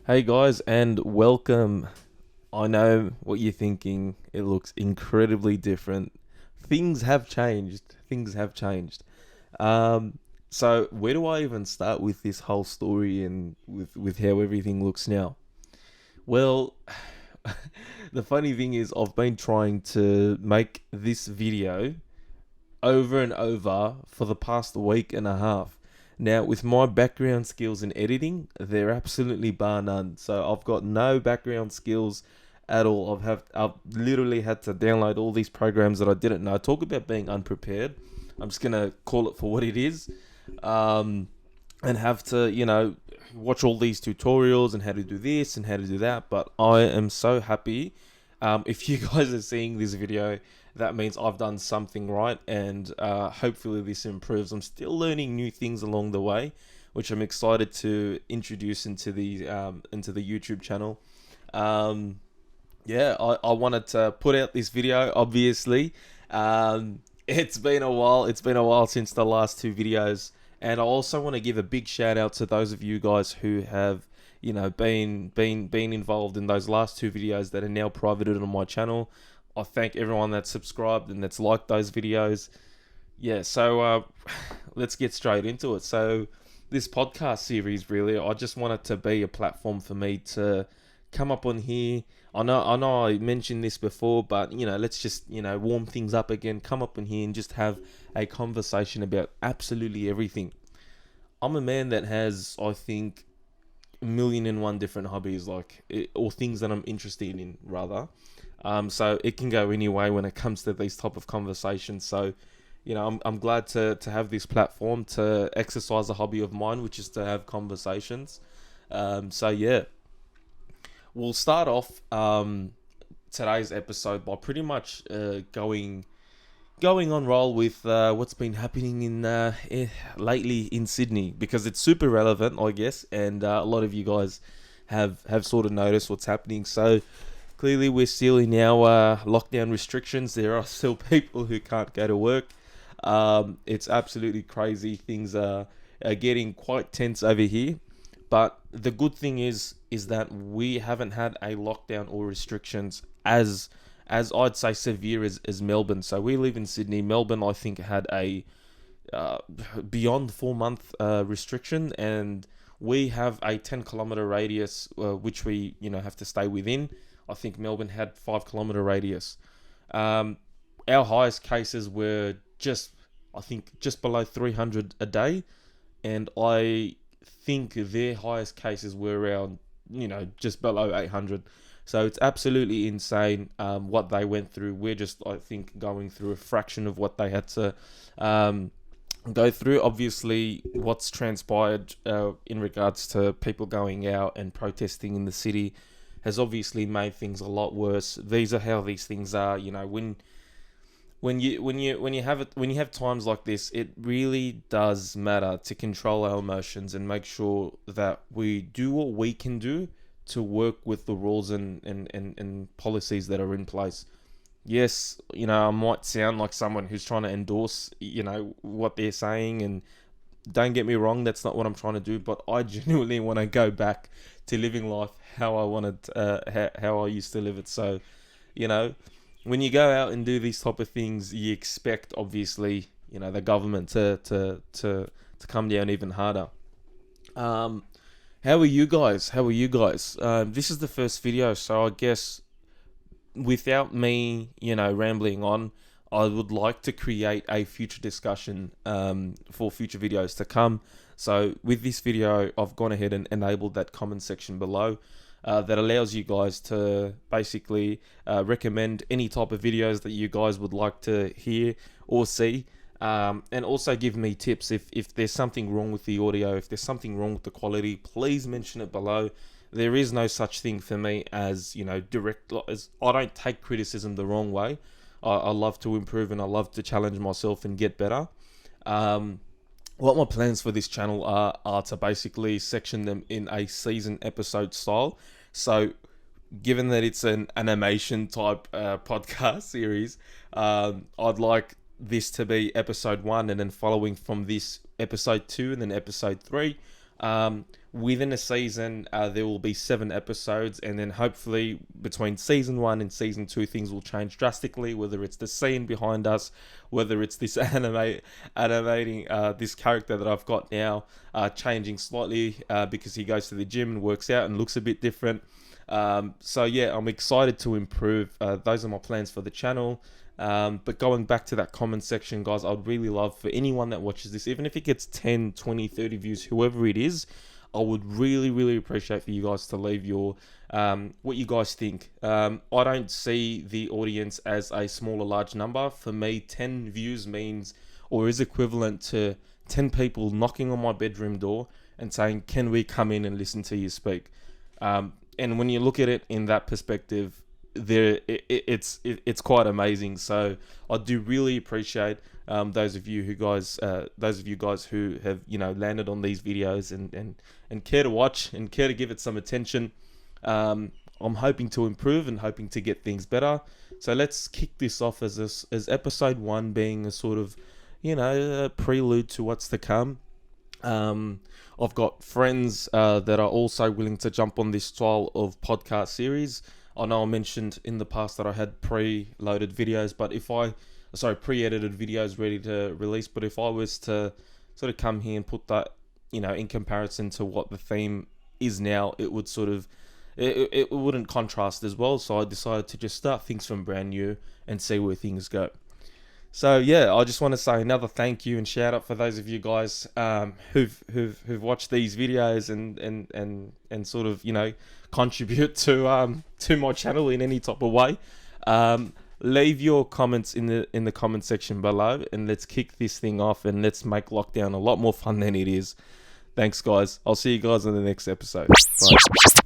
Hey guys, and welcome. I know what you're thinking. It looks incredibly different. Things have changed. Things have changed. So where do I even start with this whole story and with how everything looks now? Well, the funny thing is, I've been trying to make this video over and over for the past week and a half. Now, with my background skills in editing, they're absolutely bar none. So I've got no background skills at all. I've literally had to download all these programs that I didn't know. Talk about being unprepared. I'm just gonna call it for what it is, um, and have to watch all these tutorials and how to do this and how to do that. But I am so happy. If you guys are seeing this video, that means I've done something right, and hopefully this improves. I'm still learning new things along the way, which I'm excited to introduce into the YouTube channel. Um, I wanted to put out this video. Obviously, it's been a while. It's been a while since the last two videos, and I also want to give a big shout out to those of you guys who have been involved in those last two videos that are now privated on my channel. I thank everyone that's subscribed and that's liked those videos. Yeah, so let's get straight into it. So this podcast series, really, I just want it to be a platform for me to come up on here. I know I mentioned this before, but let's just warm things up again. Come up on here and just have a conversation about absolutely everything. I'm a man that has, I think, a million and one different hobbies, or things that I'm interested in, rather. So it can go any way when it comes to these type of conversations. So, I'm glad to have this platform to exercise a hobby of mine, which is to have conversations. So yeah, we'll start off today's episode by pretty much going on roll with what's been happening lately in Sydney, because it's super relevant, I guess, and a lot of you guys have sort of noticed what's happening. So clearly, we're still in our lockdown restrictions. There are still people who can't go to work. It's absolutely crazy. Things are getting quite tense over here. But the good thing is that we haven't had a lockdown or restrictions as I'd say severe as Melbourne. So we live in Sydney. Melbourne, I think, had a uh, beyond 4 month restriction, and we have a 10 kilometer radius, which we have to stay within. I think Melbourne had 5 kilometer radius. Um, our highest cases were I think, just below 300 a day, and I think their highest cases were around, just below 800. So it's absolutely insane what they went through. We're just, I think, going through a fraction of what they had to um, go through. Obviously, what's transpired in regards to people going out and protesting in the city has obviously made things a lot worse. These are how these things are. When you have times like this, it really does matter to control our emotions and make sure that we do what we can do to work with the rules and policies that are in place. Yes, I might sound like someone who's trying to endorse, what they're saying, and don't get me wrong, that's not what I'm trying to do, but I genuinely want to go back to living life how I wanted, how I used to live it. So, you know, when you go out and do these type of things, you expect, obviously, the government to come down even harder. Um, how are you guys? How are you guys? This is the first video, so I guess without me, rambling on, I would like to create a future discussion for future videos to come. So with this video, I've gone ahead and enabled that comment section below that allows you guys to basically recommend any type of videos that you guys would like to hear or see. And also give me tips if there's something wrong with the audio, if there's something wrong with the quality, please mention it below. There is no such thing for me as, direct, as I don't take criticism the wrong way. I love to improve and I love to challenge myself and get better. Um, what my plans for this channel are to basically section them in a season episode style. So given that it's an animation type podcast series, I'd like this to be episode 1, and then following from this episode 2, and then episode 3. Within a season, there will be 7 episodes, and then hopefully between season 1 and season 2, things will change drastically. Whether it's the scene behind us, whether it's this animating this character that I've got now, changing slightly because he goes to the gym and works out and looks a bit different. So yeah, I'm excited to improve. Those are my plans for the channel. But going back to that comment section, guys, I'd really love for anyone that watches this, even if it gets 10, 20, 30 views, whoever it is, I would really, really appreciate for you guys to leave your what you guys think. I don't see the audience as a small or large number. For me, 10 views means, or is equivalent to 10 people knocking on my bedroom door and saying, can we come in and listen to you speak? And when you look at it in that perspective, it's quite amazing. So I do really appreciate those of you guys who have landed on these videos and care to watch and care to give it some attention. I'm hoping to improve and hoping to get things better. So let's kick this off as episode 1 being a sort of a prelude to what's to come. I've got friends that are also willing to jump on this style of podcast series. I know I mentioned in the past that I had pre-edited videos ready to release, but if I was to sort of come here and put that, in comparison to what the theme is now, it would sort of, it wouldn't contrast as well. So I decided to just start things from brand new and see where things go. So yeah, I just want to say another thank you and shout out for those of you guys who've watched these videos and sort of contribute to my channel in any type of way. Leave your comments in the comment section below, and let's kick this thing off and let's make lockdown a lot more fun than it is. Thanks, guys. I'll see you guys in the next episode. Bye.